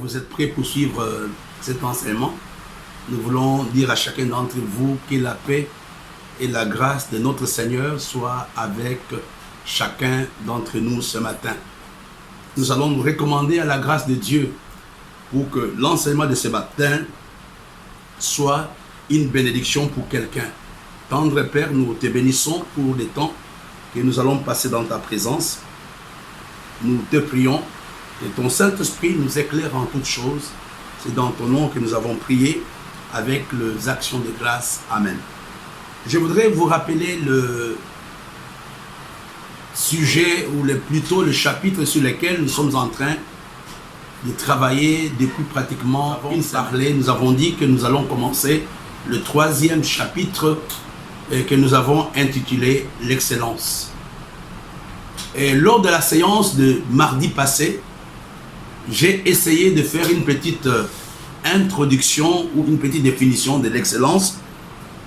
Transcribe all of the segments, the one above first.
vous êtes prêts pour suivre cet enseignement. Nous voulons dire à chacun d'entre vous que la paix et la grâce de notre Seigneur soient avec chacun d'entre nous ce matin. Nous allons nous recommander à la grâce de Dieu pour que l'enseignement de ce matin soit une bénédiction pour quelqu'un. Tendre Père, nous te bénissons pour les temps que nous allons passer dans ta présence. Nous te prions que ton Saint-Esprit nous éclaire en toutes choses. C'est dans ton nom que nous avons prié avec les actions de grâce. Amen. Je voudrais vous rappeler le sujet, ou plutôt le chapitre sur lequel nous sommes en train de travailler depuis pratiquement une semaine. Nous avons dit que nous allons commencer le 3e chapitre que nous avons intitulé « L'excellence ». Et lors de la séance de mardi passé, j'ai essayé de faire une petite introduction ou une petite définition de l'excellence,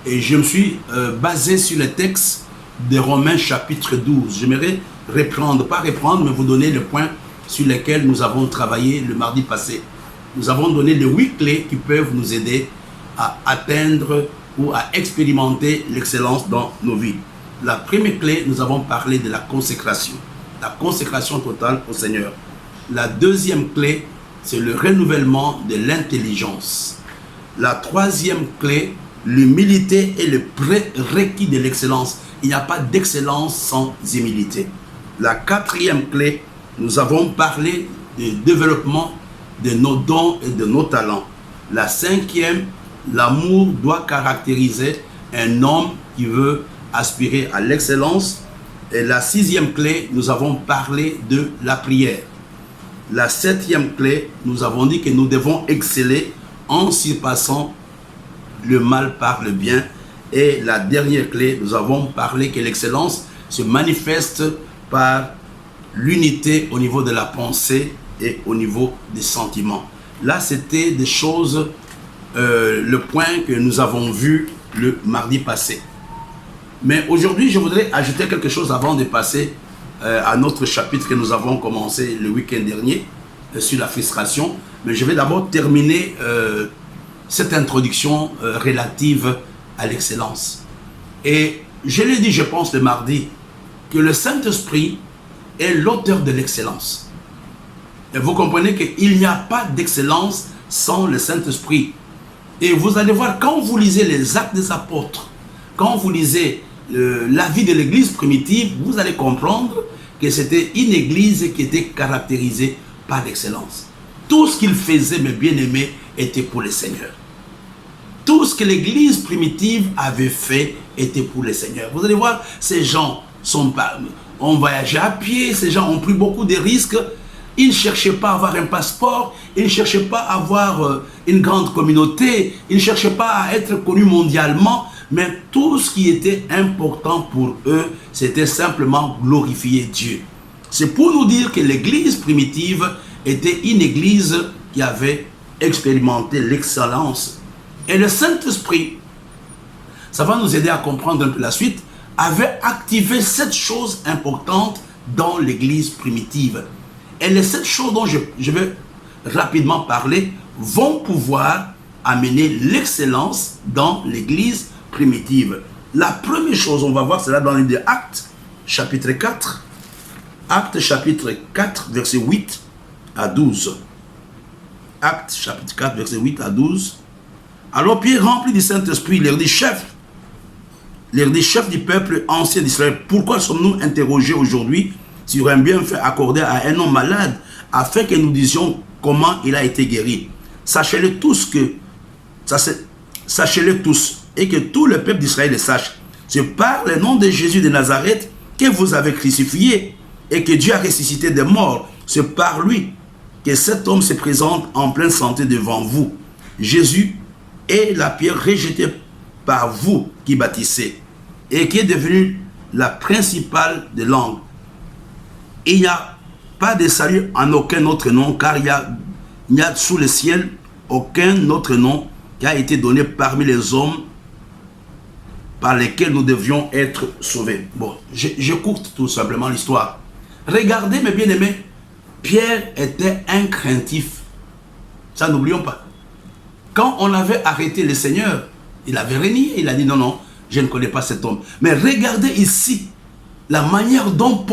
et je me suis basé sur le texte de Romains chapitre 12. J'aimerais pas reprendre, mais vous donner le point sur lesquels nous avons travaillé le mardi passé. Nous avons donné les 8 clés qui peuvent nous aider à atteindre ou à expérimenter l'excellence dans nos vies. La première clé, nous avons parlé de la consécration totale au Seigneur. La deuxième clé, c'est le renouvellement de l'intelligence. La troisième clé, l'humilité est le prérequis de l'excellence. Il n'y a pas d'excellence sans humilité. La quatrième clé, nous avons parlé du développement de nos dons et de nos talents. La cinquième, l'amour doit caractériser un homme qui veut aspirer à l'excellence. Et la sixième clé, nous avons parlé de la prière. La septième clé, nous avons dit que nous devons exceller en surpassant le mal par le bien. Et la dernière clé, nous avons parlé que l'excellence se manifeste par l'unité au niveau de la pensée et au niveau des sentiments. Là, c'était des choses, le point que nous avons vu le mardi passé. Mais aujourd'hui, je voudrais ajouter quelque chose avant de passer à notre chapitre que nous avons commencé le week-end dernier sur la frustration. Mais je vais d'abord terminer cette introduction relative à l'excellence. Et je l'ai dit, je pense, le mardi, que le Saint-Esprit est l'auteur de l'excellence. Et vous comprenez qu'il n'y a pas d'excellence sans le Saint-Esprit. Et vous allez voir, quand vous lisez les Actes des Apôtres, quand vous lisez la vie de l'église primitive, vous allez comprendre que c'était une église qui était caractérisée par l'excellence. Tout ce qu'ils faisaient, mes bien-aimés, était pour le Seigneur. Tout ce que l'église primitive avait fait était pour le Seigneur. Vous allez voir, ces gens ont voyagé à pied, ces gens ont pris beaucoup de risques. Ils ne cherchaient pas à avoir un passeport, ils ne cherchaient pas à avoir une grande communauté, ils ne cherchaient pas à être connus mondialement. Mais tout ce qui était important pour eux, c'était simplement glorifier Dieu. C'est pour nous dire que l'église primitive était une église qui avait expérimenté l'excellence. Et le Saint-Esprit, ça va nous aider à comprendre un peu la suite, avait activé 7 choses importantes dans l'église primitive. Et les 7 choses dont je vais rapidement parler vont pouvoir amener l'excellence dans l'église primitive. La première chose, on va voir, c'est là dans les Actes, chapitre 4. Actes, chapitre 4, verset 8 à 12. Actes, chapitre 4, verset 8 à 12. Alors Pierre, rempli du Saint-Esprit, leur dit, chef du peuple ancien d'Israël, pourquoi sommes-nous interrogés aujourd'hui sur un bienfait accordé à un homme malade, afin que nous disions comment il a été guéri? Sachez-le tous, et que tout le peuple d'Israël le sache. C'est par le nom de Jésus de Nazareth que vous avez crucifié et que Dieu a ressuscité des morts. C'est par lui que cet homme se présente en pleine santé devant vous. Jésus est la pierre rejetée par vous qui bâtissez et qui est devenue la principale des langues. Il n'y a pas de salut en aucun autre nom, car il n'y a sous le ciel aucun autre nom qui a été donné parmi les hommes par lesquels nous devions être sauvés. Bon, je courte tout simplement l'histoire. Regardez mes bien-aimés, Pierre était un craintif. Ça, n'oublions pas. Quand on avait arrêté le Seigneur, il avait renié. Il a dit non, non, je ne connais pas cet homme. Mais regardez ici, la manière dont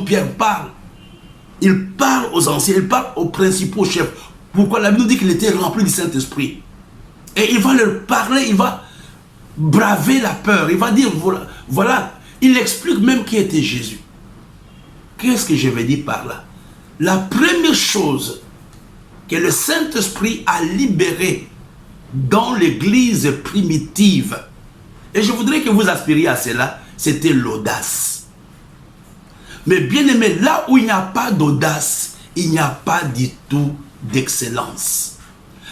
Pierre parle. Il parle aux anciens, il parle aux principaux chefs. Pourquoi la Bible nous dit qu'il était rempli du Saint-Esprit? Et il va leur parler, il va braver la peur. Il va dire, voilà, il explique même qui était Jésus. Qu'est-ce que je veux dire par là? La première chose que le Saint-Esprit a libérée dans l'église primitive, et je voudrais que vous aspiriez à cela, c'était l'audace. Mais bien aimé, là où il n'y a pas d'audace, il n'y a pas du tout d'excellence.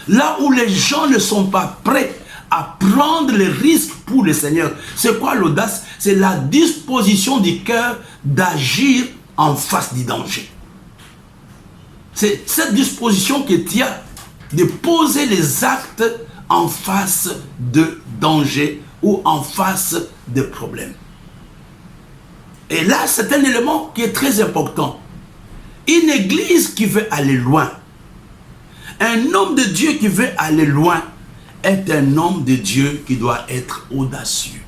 Là où les gens ne sont pas prêts à prendre les risques pour le Seigneur. C'est quoi l'audace? C'est la disposition du cœur d'agir en face du danger. C'est cette disposition que tu as de poser les actes en face de danger ou en face de problèmes. Et là, c'est un élément qui est très important. Une église qui veut aller loin, un homme de Dieu qui veut aller loin, est un homme de Dieu qui doit être audacieux.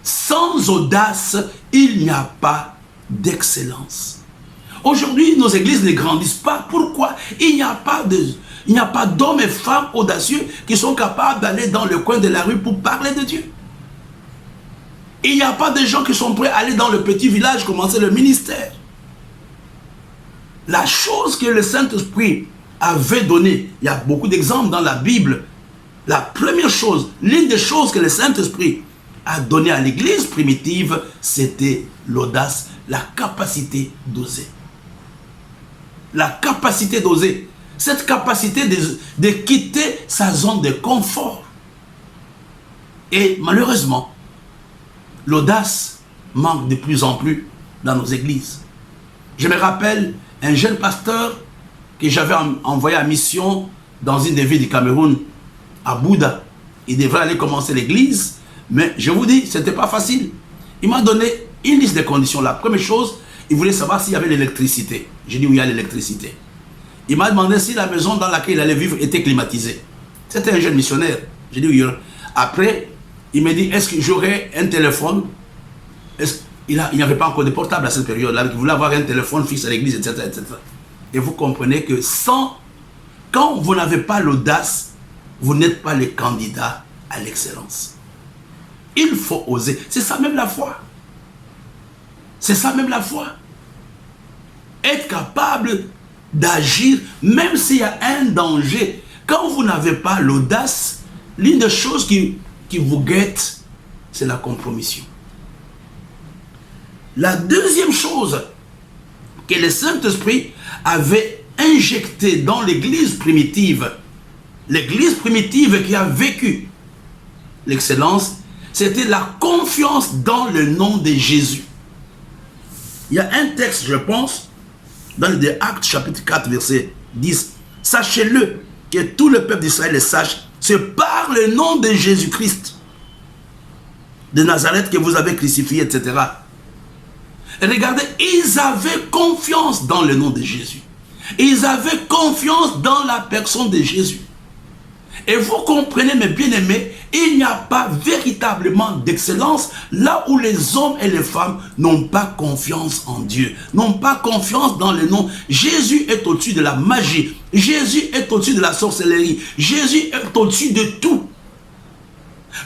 Sans audace, il n'y a pas d'excellence. Aujourd'hui, nos églises ne grandissent pas. Pourquoi? Il n'y a pas d'hommes et femmes audacieux qui sont capables d'aller dans le coin de la rue pour parler de Dieu. Il n'y a pas de gens qui sont prêts à aller dans le petit village commencer le ministère. La chose que le Saint-Esprit avait donnée, il y a beaucoup d'exemples dans la Bible. La première chose, l'une des choses que le Saint-Esprit a donné à l'église primitive, c'était l'audace, la capacité d'oser. La capacité d'oser. Cette capacité de quitter sa zone de confort. Et malheureusement, l'audace manque de plus en plus dans nos églises. Je me rappelle un jeune pasteur que j'avais envoyé en mission dans une des villes du Cameroun, à Bouddha. Il devrait aller commencer l'église, mais je vous dis, ce n'était pas facile. Il m'a donné une liste de conditions. La première chose, il voulait savoir s'il y avait l'électricité. J'ai dit, oui, il y a l'électricité. Il m'a demandé si la maison dans laquelle il allait vivre était climatisée. C'était un jeune missionnaire. J'ai dit, oui. Après, il m'a dit, est-ce que j'aurais un téléphone? Il n'y avait pas encore de portable à cette période-là. Il voulait avoir un téléphone fixe à l'église, etc., etc. Et vous comprenez que quand vous n'avez pas l'audace, vous n'êtes pas le candidat à l'excellence. Il faut oser. C'est ça même la foi. C'est ça même la foi. Être capable d'agir, même s'il y a un danger. Quand vous n'avez pas l'audace, l'une des choses qui vous guette, c'est la compromission. La deuxième chose que le Saint-Esprit avait injecté dans l'église primitive qui a vécu l'excellence, c'était la confiance dans le nom de Jésus. Il y a un texte, je pense, dans les Actes chapitre 4, verset 10. Sachez-le, que tout le peuple d'Israël le sache, c'est par le nom de Jésus-Christ de Nazareth que vous avez crucifié, etc. Et regardez, ils avaient confiance dans le nom de Jésus. Ils avaient confiance dans la personne de Jésus. Et vous comprenez, mes bien-aimés, il n'y a pas véritablement d'excellence là où les hommes et les femmes n'ont pas confiance en Dieu, n'ont pas confiance dans le nom. Jésus est au-dessus de la magie. Jésus est au-dessus de la sorcellerie. Jésus est au-dessus de tout.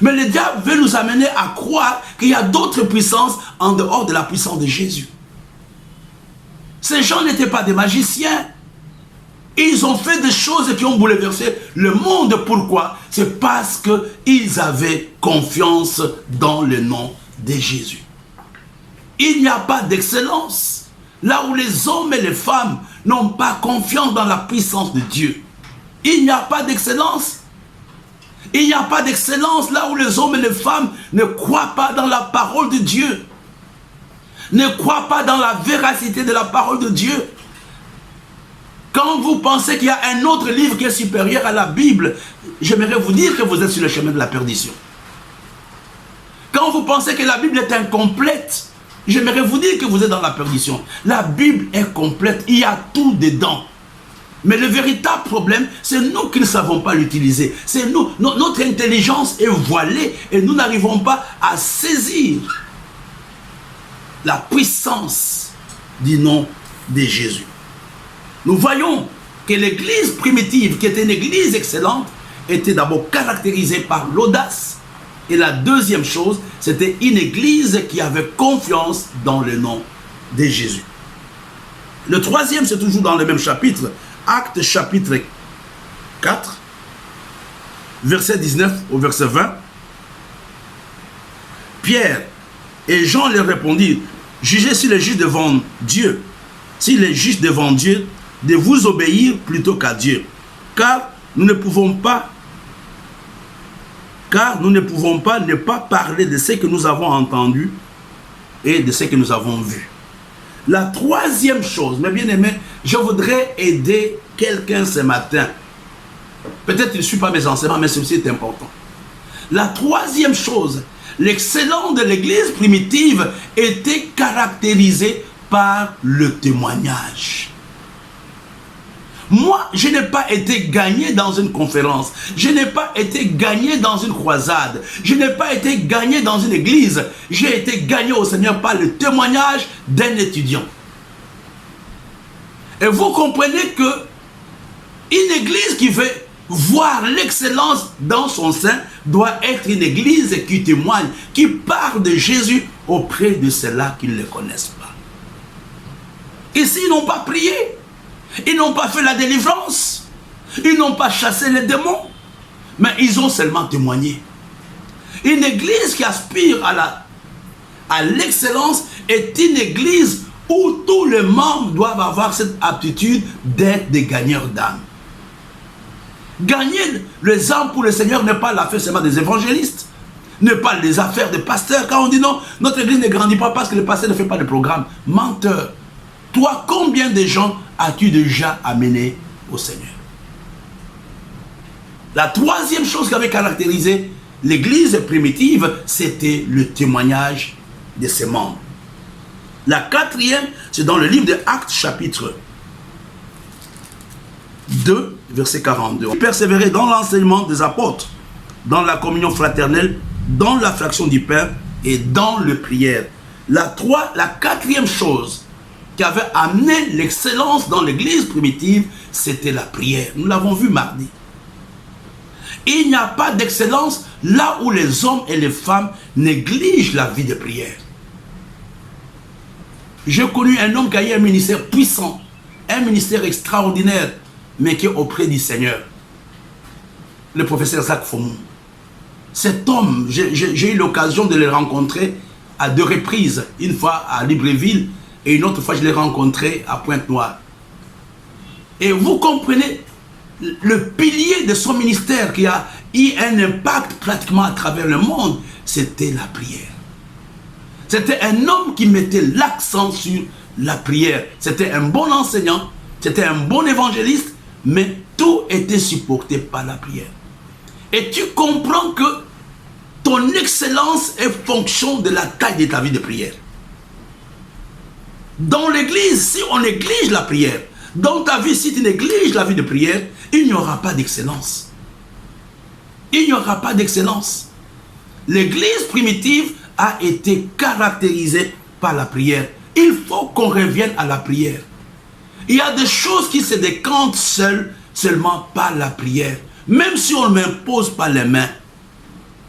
Mais le diable veut nous amener à croire qu'il y a d'autres puissances en dehors de la puissance de Jésus. Ces gens n'étaient pas des magiciens. Ils ont fait des choses qui ont bouleversé le monde. Pourquoi? C'est parce qu'ils avaient confiance dans le nom de Jésus. Il n'y a pas d'excellence là où les hommes et les femmes n'ont pas confiance dans la puissance de Dieu. Il n'y a pas d'excellence. Il n'y a pas d'excellence là où les hommes et les femmes ne croient pas dans la parole de Dieu. Ne croient pas dans la véracité de la parole de Dieu. Quand vous pensez qu'il y a un autre livre qui est supérieur à la Bible, j'aimerais vous dire que vous êtes sur le chemin de la perdition. Quand vous pensez que la Bible est incomplète, j'aimerais vous dire que vous êtes dans la perdition. La Bible est complète, il y a tout dedans. Mais le véritable problème, c'est nous qui ne savons pas l'utiliser. C'est nous, notre intelligence est voilée et nous n'arrivons pas à saisir la puissance du nom de Jésus. Nous voyons que l'église primitive, qui était une église excellente, était d'abord caractérisée par l'audace. Et la deuxième chose, c'était une église qui avait confiance dans le nom de Jésus. Le troisième, c'est toujours dans le même chapitre, Actes chapitre 4, verset 19 au verset 20. Pierre et Jean leur répondirent, jugez s'il est juste devant Dieu, s'il est juste devant Dieu, de vous obéir plutôt qu'à Dieu. Car nous ne pouvons pas ne pas parler de ce que nous avons entendu et de ce que nous avons vu. La troisième chose, mes bien-aimés, je voudrais aider quelqu'un ce matin. Peut-être qu'il ne suit pas mes enseignements, mais ceci est important. La troisième chose, l'excellence de l'église primitive était caractérisée par le témoignage. Moi, je n'ai pas été gagné dans une conférence. Je n'ai pas été gagné dans une croisade. Je n'ai pas été gagné dans une église. J'ai été gagné au Seigneur par le témoignage d'un étudiant. Et vous comprenez que une église qui veut voir l'excellence dans son sein doit être une église qui témoigne, qui parle de Jésus auprès de ceux-là qui ne le connaissent pas. Ici, ils n'ont pas prié. Ils n'ont pas fait la délivrance. Ils n'ont pas chassé les démons. Mais ils ont seulement témoigné. Une église qui aspire à l'excellence est une église où tous les membres doivent avoir cette aptitude d'être des gagneurs d'âme. Gagner les âmes pour le Seigneur n'est pas l'affaire seulement des évangélistes, n'est pas les affaires des pasteurs. Quand on dit non, notre église ne grandit pas parce que le pasteur ne fait pas de programme. Menteur. Toi, combien de gens as-tu déjà amené au Seigneur? La troisième chose qui avait caractérisé l'église primitive, c'était le témoignage de ses membres. La quatrième, c'est dans le livre de Actes chapitre 2, verset 42. Persévérer dans l'enseignement des apôtres, dans la communion fraternelle, dans la fraction du pain et dans le prière. La quatrième chose qui avait amené l'excellence dans l'église primitive, c'était la prière. Nous l'avons vu mardi. Il n'y a pas d'excellence là où les hommes et les femmes négligent la vie de prière. J'ai connu un homme qui a eu un ministère puissant, un ministère extraordinaire, mais qui est auprès du Seigneur. Le professeur Jacques Fomou. Cet homme, j'ai eu l'occasion de le rencontrer à 2 reprises. Une fois à Libreville, et une autre fois, je l'ai rencontré à Pointe-Noire. Et vous comprenez, le pilier de son ministère qui a eu un impact pratiquement à travers le monde, c'était la prière. C'était un homme qui mettait l'accent sur la prière. C'était un bon enseignant, c'était un bon évangéliste, mais tout était supporté par la prière. Et tu comprends que ton excellence est fonction de la taille de ta vie de prière. Dans l'église, si on néglige la prière, dans ta vie, si tu négliges la vie de prière, il n'y aura pas d'excellence. Il n'y aura pas d'excellence. L'église primitive a été caractérisée par la prière. Il faut qu'on revienne à la prière. Il y a des choses qui se décantent seulement par la prière. Même si on ne m'impose pas les mains.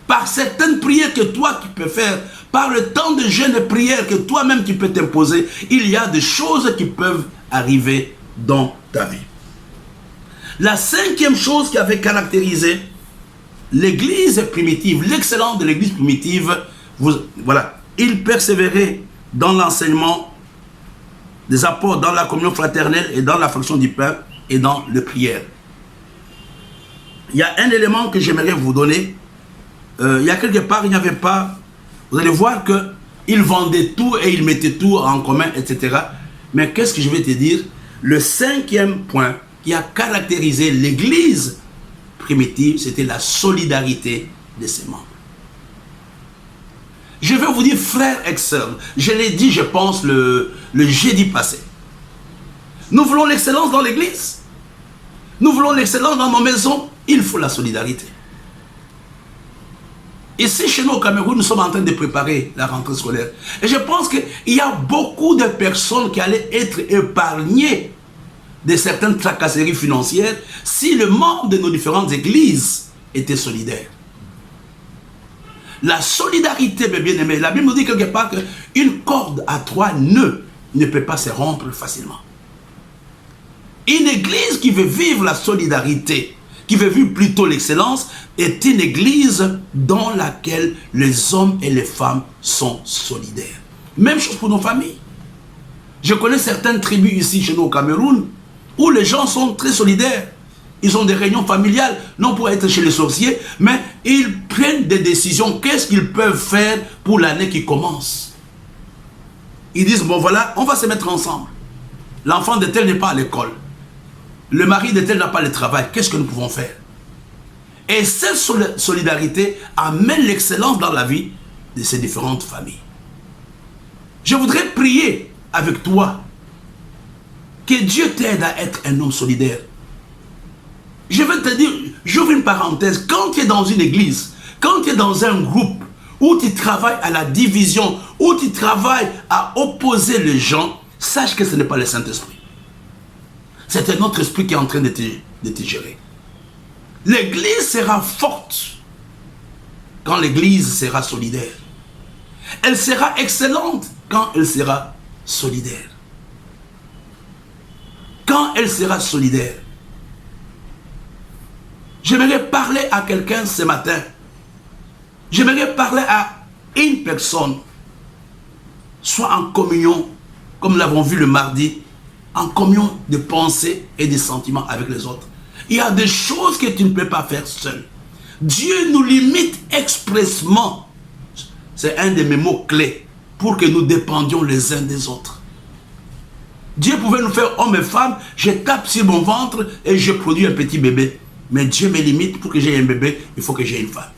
Par certaines prières que toi tu peux faire, par le temps de jeûne et prière que toi-même tu peux t'imposer, il y a des choses qui peuvent arriver dans ta vie. La cinquième chose qui avait caractérisé l'église primitive, l'excellence de l'église primitive, voilà, il persévérait dans l'enseignement des apôtres, dans la communion fraternelle et dans la fraction du pain et dans la prière. Il y a un élément que j'aimerais vous donner. Il y a quelque part, il n'y avait pas... Vous allez voir qu'ils vendaient tout et ils mettaient tout en commun, etc. Mais qu'est-ce que je vais te dire? Le cinquième point qui a caractérisé l'église primitive, c'était la solidarité de ses membres. Je vais vous dire, frères et sœurs, je l'ai dit, je pense, le jeudi passé. Nous voulons l'excellence dans l'église. Nous voulons l'excellence dans nos maisons, il faut la solidarité. Ici, chez nous au Cameroun, nous sommes en train de préparer la rentrée scolaire. Et je pense qu'il y a beaucoup de personnes qui allaient être épargnées de certaines tracasseries financières si le membre de nos différentes églises était solidaire. La solidarité, mes bien-aimés, la Bible nous dit quelque part qu'une corde à 3 nœuds ne peut pas se rompre facilement. Une église qui veut vivre la solidarité, qui veut vivre plutôt l'excellence, est une église dans laquelle les hommes et les femmes sont solidaires. Même chose pour nos familles. Je connais certaines tribus ici chez nous au Cameroun où les gens sont très solidaires. Ils ont des réunions familiales, non pour être chez les sorciers, mais ils prennent des décisions. Qu'est-ce qu'ils peuvent faire pour l'année qui commence? Ils disent, bon voilà, on va se mettre ensemble. L'enfant de tel n'est pas à l'école. Le mari de tel n'a pas le travail. Qu'est-ce que nous pouvons faire? Et cette solidarité amène l'excellence dans la vie de ces différentes familles. Je voudrais prier avec toi que Dieu t'aide à être un homme solidaire. Je vais te dire, j'ouvre une parenthèse, quand tu es dans une église, quand tu es dans un groupe où tu travailles à la division, où tu travailles à opposer les gens, sache que ce n'est pas le Saint-Esprit. C'est un autre esprit qui est en train de te gérer. L'église sera forte quand l'église sera solidaire. Elle sera excellente quand elle sera solidaire. Quand elle sera solidaire. J'aimerais parler à quelqu'un ce matin. J'aimerais parler à une personne. Soit en communion, comme nous l'avons vu le mardi, en communion de pensée et de sentiments avec les autres. Il y a des choses que tu ne peux pas faire seul. Dieu nous limite expressement. C'est un de mes mots clés pour que nous dépendions les uns des autres. Dieu pouvait nous faire hommes et femmes. Je tape sur mon ventre et je produis un petit bébé. Mais Dieu me limite. Pour que j'aie un bébé, il faut que j'aie une femme.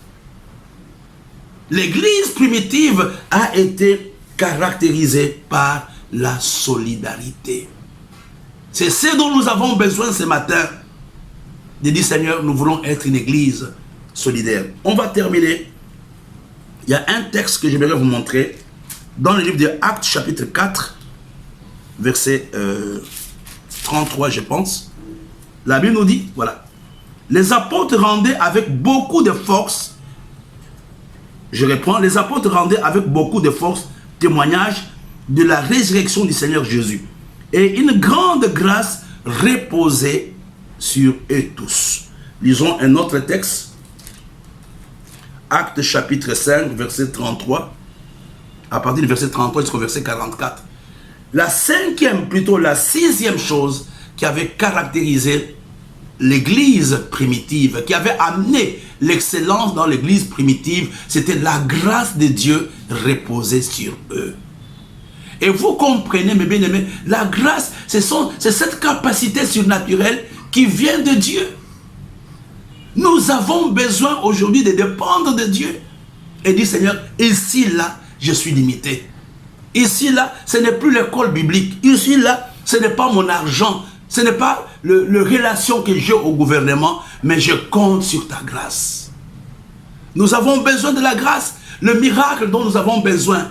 L'église primitive a été caractérisée par la solidarité. C'est ce dont nous avons besoin ce matin. De dire, Seigneur, nous voulons être une église solidaire. On va terminer. Il y a un texte que j'aimerais vous montrer dans le livre de Actes, chapitre 4, verset 33, je pense. La Bible nous dit, voilà. Les apôtres rendaient avec beaucoup de force, je reprends, les apôtres rendaient avec beaucoup de force témoignage de la résurrection du Seigneur Jésus. Et une grande grâce reposait sur eux tous. Lisons un autre texte. Actes chapitre 5, verset 33. À partir du verset 33 jusqu'au verset 44. La sixième chose qui avait caractérisé l'église primitive, qui avait amené l'excellence dans l'église primitive, c'était la grâce de Dieu reposée sur eux. Et vous comprenez, mes bien-aimés, la grâce, c'est cette capacité surnaturelle qui vient de Dieu. Nous avons besoin aujourd'hui de dépendre de Dieu et dire, Seigneur, ici, là, je suis limité. Ici, là, ce n'est plus l'école biblique. Ici, là, ce n'est pas mon argent. Ce n'est pas le relation que j'ai au gouvernement, mais je compte sur ta grâce. Nous avons besoin de la grâce, le miracle dont nous avons besoin.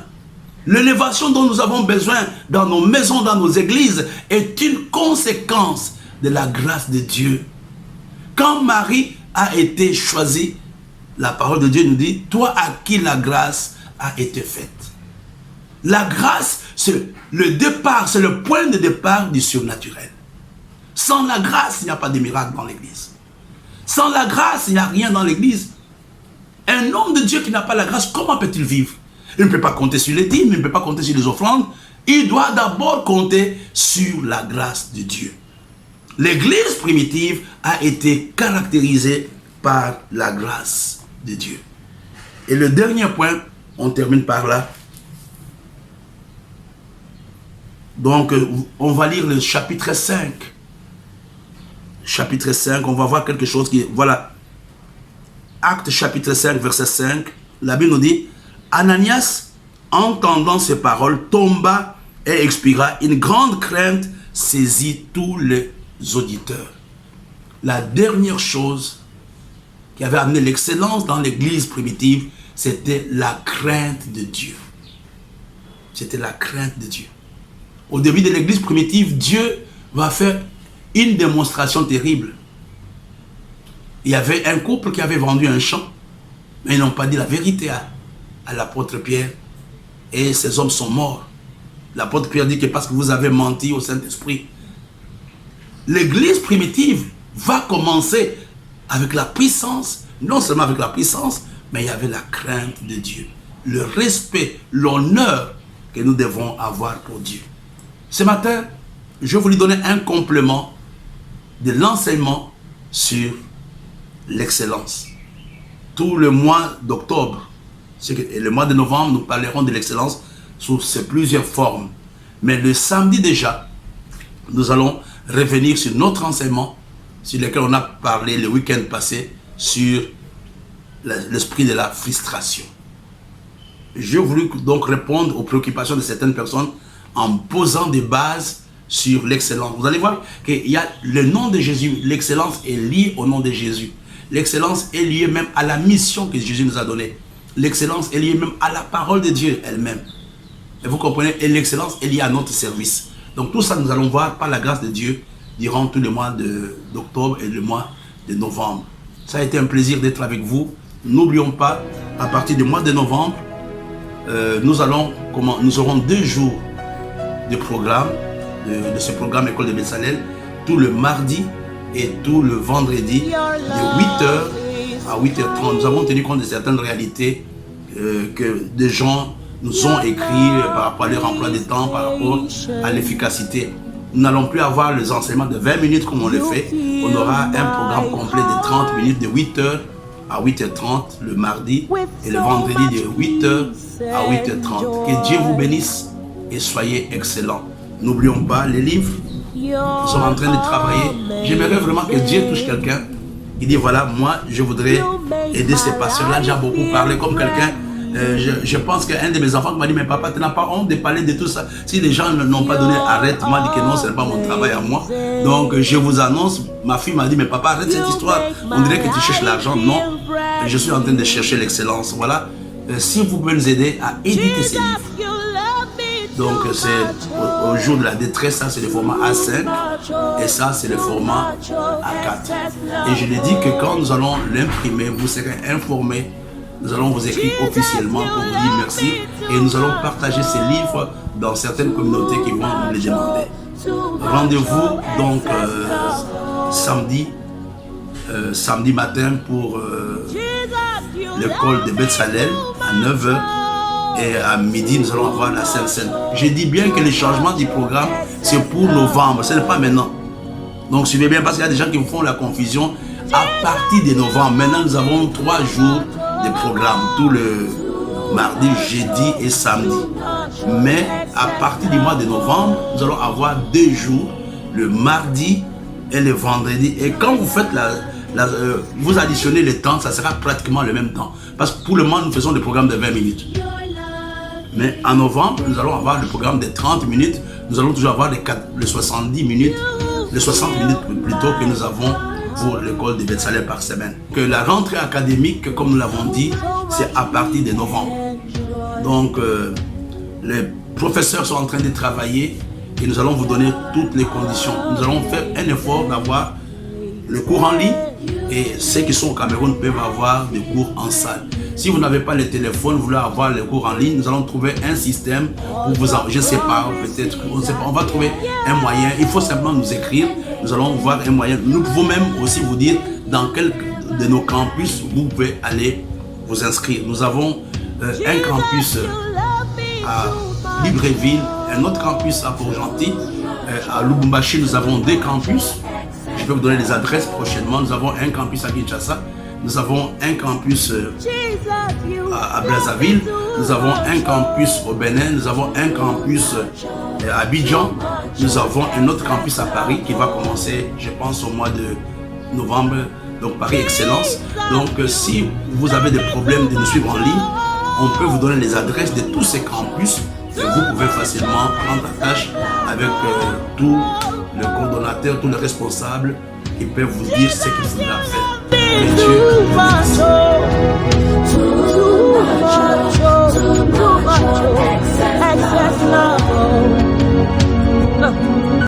L'élévation dont nous avons besoin dans nos maisons, dans nos églises, est une conséquence de la grâce de Dieu. Quand Marie a été choisie, la parole de Dieu nous dit, toi à qui la grâce a été faite. La grâce, c'est le départ, c'est le point de départ du surnaturel. Sans la grâce, il n'y a pas de miracle dans l'église. Sans la grâce, il n'y a rien dans l'église. Un homme de Dieu qui n'a pas la grâce, comment peut-il vivre? Il ne peut pas compter sur les dîmes, il ne peut pas compter sur les offrandes. Il doit d'abord compter sur la grâce de Dieu. L'église primitive a été caractérisée par la grâce de Dieu. Et le dernier point, on termine par là. Donc, on va lire le chapitre 5. Chapitre 5, on va voir quelque chose qui... Voilà. Acte chapitre 5, verset 5. La Bible nous dit, Ananias, entendant ces paroles, tomba et expira. Une grande crainte saisit tous les auditeurs. la dernière chose qui avait amené l'excellence dans l'église primitive, c'était la crainte de Dieu. C'était la crainte de Dieu. Au début de l'église primitive, Dieu va faire une démonstration terrible. Il y avait un couple qui avait vendu un champ, mais ils n'ont pas dit la vérité à l'apôtre Pierre. Et ces hommes sont morts. L'apôtre Pierre dit que parce que vous avez menti au Saint-Esprit. L'église primitive va commencer avec la puissance, non seulement avec la puissance, mais il y avait la crainte de Dieu. Le respect, l'honneur que nous devons avoir pour Dieu. Ce matin, je vais vous lui donner un complément de l'enseignement sur l'excellence. Tout le mois d'octobre et le mois de novembre, nous parlerons de l'excellence sous ses plusieurs formes. Mais le samedi déjà, nous allons revenir sur notre enseignement sur lequel on a parlé le week-end passé sur l'esprit de la frustration. J'ai voulu donc répondre aux préoccupations de certaines personnes en posant des bases sur l'excellence. Vous allez voir qu'il y a le nom de Jésus, l'excellence est liée au nom de Jésus. L'excellence est liée même à la mission que Jésus nous a donnée. L'excellence est liée même à la parole de Dieu elle-même. Et vous comprenez, et l'excellence est liée à notre service. Donc tout ça, nous allons voir par la grâce de Dieu durant tout le mois d'octobre et le mois de novembre. Ça a été un plaisir d'être avec vous. N'oublions pas, à partir du mois de novembre, nous aurons 2 jours de programme, de ce programme École de Bezalel, tout le mardi et tout le vendredi, de 8h à 8h30. Nous avons tenu compte de certaines réalités que des gens nous ont écrit par rapport à leur emploi de temps, par rapport à l'efficacité. Nous n'allons plus avoir les enseignements de 20 minutes comme on le fait. On aura un programme complet de 30 minutes, de 8h à 8h30 le mardi et le vendredi de 8h à 8h30. Que Dieu vous bénisse et soyez excellents. N'oublions pas les livres. Nous sommes en train de travailler. J'aimerais vraiment que Dieu touche quelqu'un. Il dit voilà, moi je voudrais aider ces patients-là. J'ai beaucoup parlé comme quelqu'un. Je pense qu'un de mes enfants m'a dit mais papa, tu n'as pas honte de parler de tout ça. Si les gens n'ont pas donné arrête, moi dit que non, ce n'est pas mon travail à moi. Donc je vous annonce, ma fille m'a dit mais papa, arrête cette histoire. On dirait que tu cherches l'argent. Non, je suis en train de chercher l'excellence. Voilà, si vous pouvez nous aider à éditer ces livres. Donc c'est au jour de la détresse, ça c'est le format A5 et ça c'est le format A4. Et je l'ai dit que quand nous allons l'imprimer, vous serez informés. Nous allons vous écrire officiellement pour vous dire merci et nous allons partager ces livres dans certaines communautés qui vont nous les demander. Rendez-vous donc samedi matin pour l'école de Bezalel à 9h et à midi nous allons avoir la Sainte Seine. Je dis bien que le changement du programme c'est pour novembre, ce n'est pas maintenant. Donc suivez bien parce qu'il y a des gens qui vous font la confusion. À partir de novembre, maintenant nous avons 3 jours de programme, tout le mardi, jeudi et samedi. Mais à partir du mois de novembre, nous allons avoir 2 jours, le mardi et le vendredi. Et quand vous faites vous additionnez le temps, ça sera pratiquement le même temps. Parce que pour le moment, nous faisons des programmes de 20 minutes. Mais en novembre, nous allons avoir le programme de 30 minutes. Nous allons toujours avoir les 70 minutes, les 60 minutes plutôt que nous avons pour l'école de Bezalel par semaine. Que la rentrée académique, comme nous l'avons dit, c'est à partir de novembre. Donc, les professeurs sont en train de travailler et nous allons vous donner toutes les conditions. Nous allons faire un effort d'avoir le cours en ligne et ceux qui sont au Cameroun peuvent avoir des cours en salle. Si vous n'avez pas le téléphone, vous voulez avoir les cours en ligne, nous allons trouver un système pour vous en... Je ne sais pas, peut-être, on va trouver un moyen. Il faut simplement nous écrire. Nous allons voir un moyen. Nous pouvons même aussi vous dire dans quel de nos campus vous pouvez aller vous inscrire. Nous avons un campus à Libreville, un autre campus à Port-Gentil. À Lubumbashi, nous avons 2 campus. Je peux vous donner les adresses prochainement. Nous avons un campus à Kinshasa. Nous avons un campus à Brazzaville. Nous avons un campus au Bénin. Nous avons un campus à Abidjan. Nous avons un autre campus à Paris qui va commencer, je pense, au mois de novembre. Donc, Paris Excellence. Donc, si vous avez des problèmes de nous suivre en ligne, on peut vous donner les adresses de tous ces campus. Et vous pouvez facilement prendre attache avec tout le coordonnateur, tous les responsables qui peuvent vous dire ce qu'il faudra faire. Que Dieu vous bénisse.